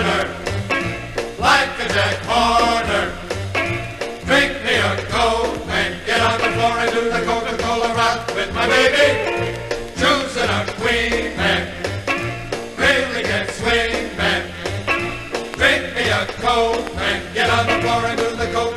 corner, like a Jack Horner. Drink me a Coke and get on the floor and do the Coca-Cola rock with my baby. Choosing a queen man, really can swing man. Drink me a Coke and get on the floor and do the Coca-Cola